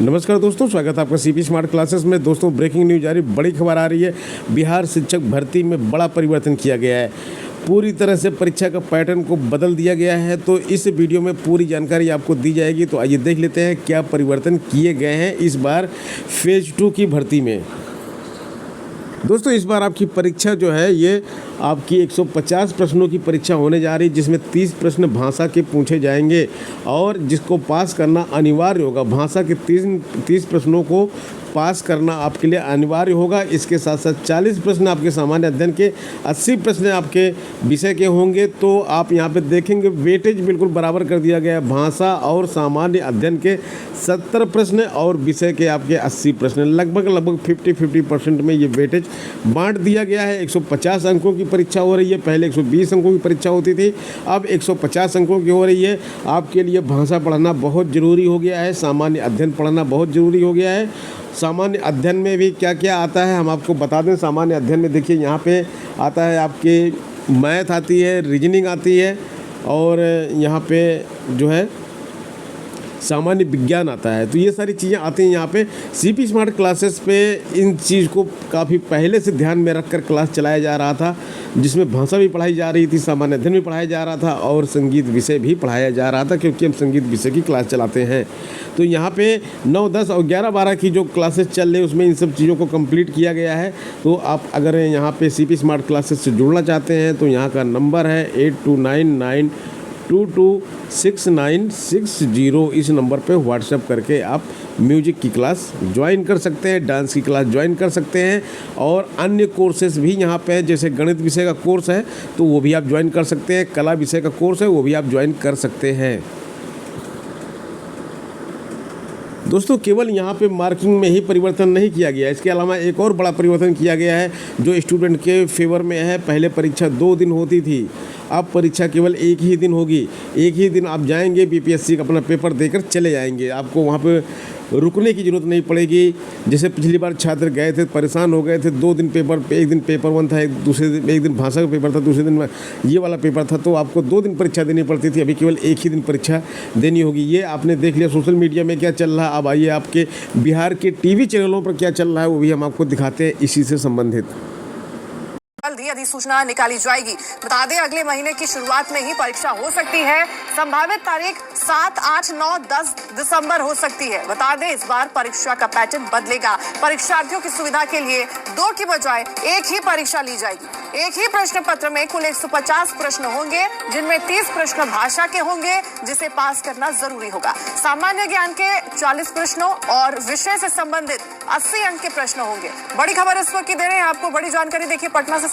नमस्कार दोस्तों, स्वागत है आपका सीपी स्मार्ट क्लासेस में। दोस्तों, ब्रेकिंग न्यूज जारी, बड़ी खबर आ रही है। बिहार शिक्षक भर्ती में बड़ा परिवर्तन किया गया है। पूरी तरह से परीक्षा का पैटर्न को बदल दिया गया है। तो इस वीडियो में पूरी जानकारी आपको दी जाएगी। तो आइए देख लेते हैं क्या परिवर्तन किए गए हैं इस बार फेज 2 की भर्ती में। दोस्तों, इस बार आपकी परीक्षा जो है ये आपकी 150 प्रश्नों की परीक्षा होने जा रही है, जिसमें 30 प्रश्न भाषा के पूछे जाएंगे और जिसको पास करना अनिवार्य होगा। भाषा के 30 प्रश्नों को पास करना आपके लिए अनिवार्य होगा। इसके साथ साथ 40 प्रश्न आपके सामान्य अध्ययन के, 80 प्रश्न आपके विषय के होंगे। तो आप यहाँ पे देखेंगे वेटेज बिल्कुल बराबर कर दिया गया है। भाषा और सामान्य अध्ययन के 70 प्रश्न और विषय के आपके 80 प्रश्न, लगभग 50-50% में ये वेटेज बांट दिया गया है। 150 अंकों की परीक्षा हो रही है। पहले 120 अंकों की परीक्षा होती थी, अब 150 अंकों की हो रही है। आपके लिए भाषा पढ़ना बहुत ज़रूरी हो गया है, सामान्य अध्ययन पढ़ना बहुत ज़रूरी हो गया है। सामान्य अध्ययन में भी क्या क्या आता है हम आपको बता दें। सामान्य अध्ययन में देखिए यहाँ पे आता है आपके मैथ आती है, रीजनिंग आती है और यहाँ पे जो है सामान्य विज्ञान आता है। तो ये सारी चीज़ें आती हैं यहाँ पे। सीपी स्मार्ट क्लासेस पे इन चीज़ को काफ़ी पहले से ध्यान में रखकर क्लास चलाया जा रहा था, जिसमें भाषा भी पढ़ाई जा रही थी, सामान्य अध्ययन भी पढ़ाया जा रहा था और संगीत विषय भी पढ़ाया जा रहा था, क्योंकि हम संगीत विषय की क्लास चलाते हैं। तो यहाँ पे 9, 10 और 11, 12 की जो क्लासेस चल रही है उसमें इन सब चीज़ों को कंप्लीट किया गया है। तो आप अगर यहाँ पे सीपी स्मार्ट क्लासेस से जुड़ना चाहते हैं तो यहाँ का नंबर है 8299226960। इस नंबर पे व्हाट्सएप करके आप म्यूजिक की क्लास ज्वाइन कर सकते हैं, डांस की क्लास ज्वाइन कर सकते हैं और अन्य कोर्सेज भी यहाँ पे है। जैसे गणित विषय का कोर्स है तो वो भी आप ज्वाइन कर सकते हैं, कला विषय का कोर्स है वो भी आप ज्वाइन कर सकते हैं। दोस्तों, केवल यहाँ पे मार्किंग में ही परिवर्तन नहीं किया गया, इसके अलावा एक और बड़ा परिवर्तन किया गया है जो स्टूडेंट के फेवर में है। पहले परीक्षा 2 दिन होती थी, अब परीक्षा केवल 1 ही दिन होगी। 1 ही दिन आप जाएंगे, बीपीएससी का अपना पेपर देकर चले जाएंगे। आपको वहाँ पे रुकने की ज़रूरत नहीं पड़ेगी। जैसे पिछली बार छात्र गए थे, परेशान हो गए थे। 2 दिन पेपर, एक दिन पेपर 1 था, एक दिन भाषा का पेपर था, दूसरे दिन ये वाला पेपर था। तो आपको 2 दिन परीक्षा देनी पड़ती थी, अभी केवल 1 ही दिन परीक्षा देनी होगी। ये आपने देख लिया सोशल मीडिया में क्या चल रहा है। अब आइए आपके बिहार के टीवी चैनलों पर क्या चल रहा है वो भी हम आपको दिखाते हैं इसी से संबंधित। जल्द ही अधिसूचना निकाली जाएगी। बता दें, अगले महीने की शुरुआत में ही परीक्षा हो सकती है। संभावित तारीख 7, 8, 9, 10 दिसंबर हो सकती है। बता दें, इस बार परीक्षा का पैटर्न बदलेगा। परीक्षार्थियों की सुविधा के लिए 2 की बजाय 1 ही परीक्षा ली जाएगी। एक ही प्रश्न पत्र में कुल 150 प्रश्न होंगे, जिनमें 30 प्रश्न भाषा के होंगे, जिसे पास करना जरूरी होगा। सामान्य ज्ञान के 40 प्रश्नों और विषय से संबंधित 80 अंक के प्रश्न होंगे। बड़ी खबर इस वक्त की दे रहे हैं आपको, बड़ी जानकारी देखिए पटना से।